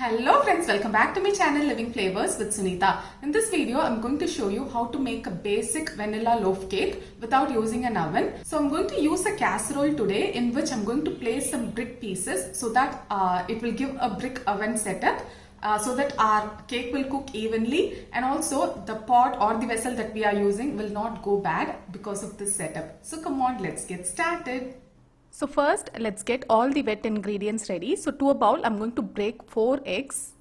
Hello friends, welcome back to my channel Living Flavors with Sunitha. In this video, I'm going to show you how to make a basic vanilla loaf cake without using an oven. So I'm going to use a casserole today in which I'm going to place some brick pieces so that it will give a brick oven setup. So that our cake will cook evenly, and also the pot or the vessel that we are using will not go bad because of this setup. So come on, let's get started. So first, let's get all the wet ingredients ready. So to a bowl, I'm going to break 4 eggs.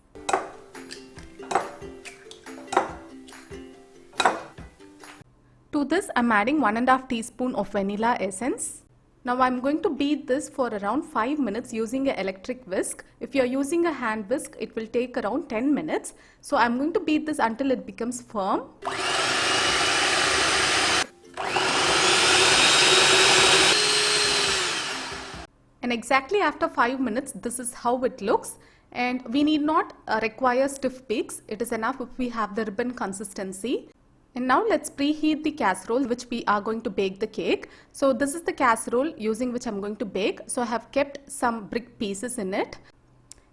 To this, I'm adding 1½ teaspoon of vanilla essence. Now I'm going to beat this for around 5 minutes using an electric whisk. If you're using a hand whisk, it will take around 10 minutes. So I'm going to beat this until it becomes firm. And exactly after 5 minutes, this is how it looks. And we need not require stiff peaks. It is enough if we have the ribbon consistency. And now let's preheat the casserole which we are going to bake the cake. So this is the casserole using which I'm going to bake. So I have kept some brick pieces in it.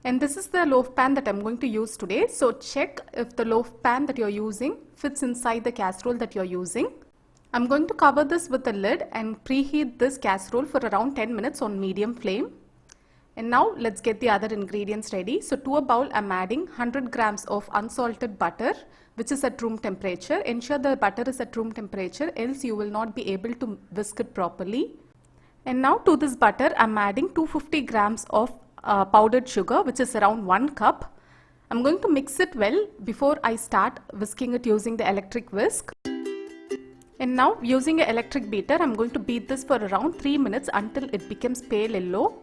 And this is the loaf pan that I'm going to use today. So check if the loaf pan that you're using fits inside the casserole that you're using. I'm going to cover this with a lid and preheat this casserole for around 10 minutes on medium flame. And now let's get the other ingredients ready. So to a bowl, I'm adding 100 grams of unsalted butter, which is at room temperature. Ensure the butter is at room temperature, else you will not be able to whisk it properly. And now to this butter, I'm adding 250 grams of powdered sugar, which is around 1 cup. I'm going to mix it well before I start whisking it using the electric whisk. And now using an electric beater, I'm going to beat this for around 3 minutes until it becomes pale yellow.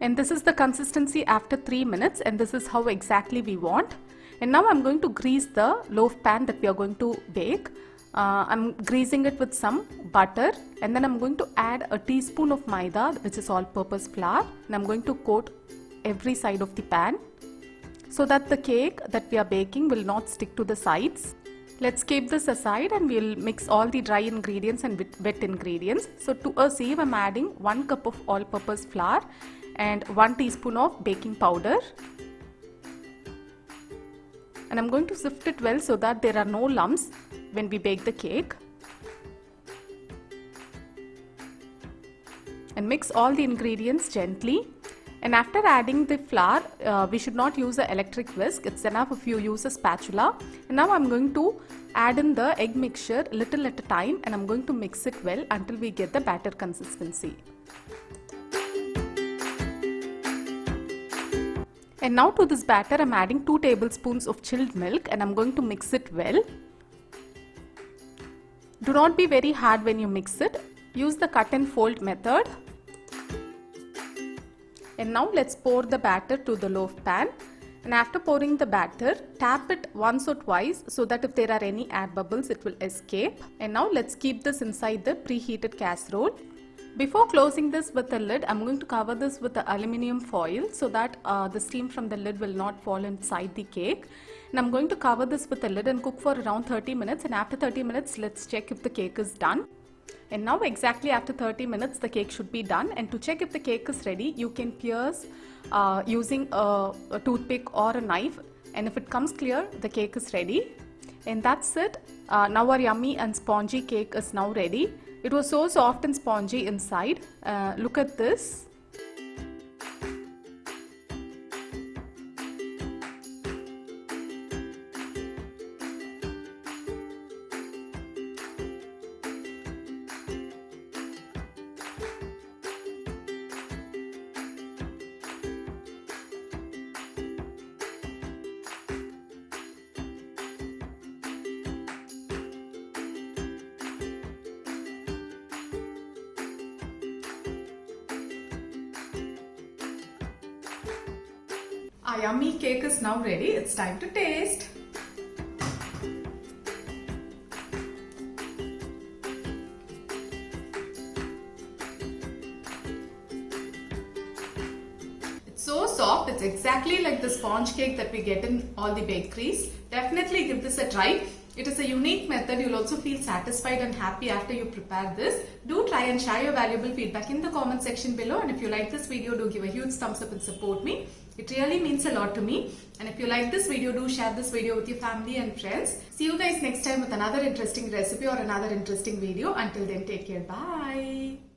And this is the consistency after 3 minutes, and this is how exactly we want. And now I'm going to grease the loaf pan that we are going to bake. I'm greasing it with some butter, and then I'm going to add a teaspoon of maida, which is all-purpose flour, and I'm going to coat every side of the pan so that the cake that we are baking will not stick to the sides. Let's keep this aside and we'll mix all the dry ingredients and wet ingredients. So to a sieve, I'm adding 1 cup of all-purpose flour and 1 teaspoon of baking powder. And I'm going to sift it well so that there are no lumps when we bake the cake. And mix all the ingredients gently. And after adding the flour, we should not use an electric whisk. It's enough if you use a spatula. And now I'm going to add in the egg mixture little at a time, and I'm going to mix it well until we get the batter consistency. And now to this batter, I'm adding 2 tablespoons of chilled milk, and I'm going to mix it well. Do not be very hard when you mix it. Use the cut and fold method. And now let's pour the batter to the loaf pan. And after pouring the batter, tap it once or twice so that if there are any air bubbles, it will escape. And now let's keep this inside the preheated casserole. Before closing this with the lid, I'm going to cover this with the aluminium foil so that the steam from the lid will not fall inside the cake. And I'm going to cover this with the lid and cook for around 30 minutes. And after 30 minutes, let's check if the cake is done. And now exactly after 30 minutes, the cake should be done. And to check if the cake is ready, you can pierce using a toothpick or a knife. And if it comes clear, the cake is ready. And that's it. Now our yummy and spongy cake is now ready. It was so soft and spongy inside. Look at this. Our yummy cake is now ready. It's time to taste. It's so soft. It's exactly like the sponge cake that we get in all the bakeries. Definitely give this a try. It is a unique method. You'll also feel satisfied and happy after you prepare this. Do try and share your valuable feedback in the comment section below. And if you like this video, do give a huge thumbs up and support me. It really means a lot to me. And if you like this video, do share this video with your family and friends. See you guys next time with another interesting recipe or another interesting video. Until then, take care. Bye.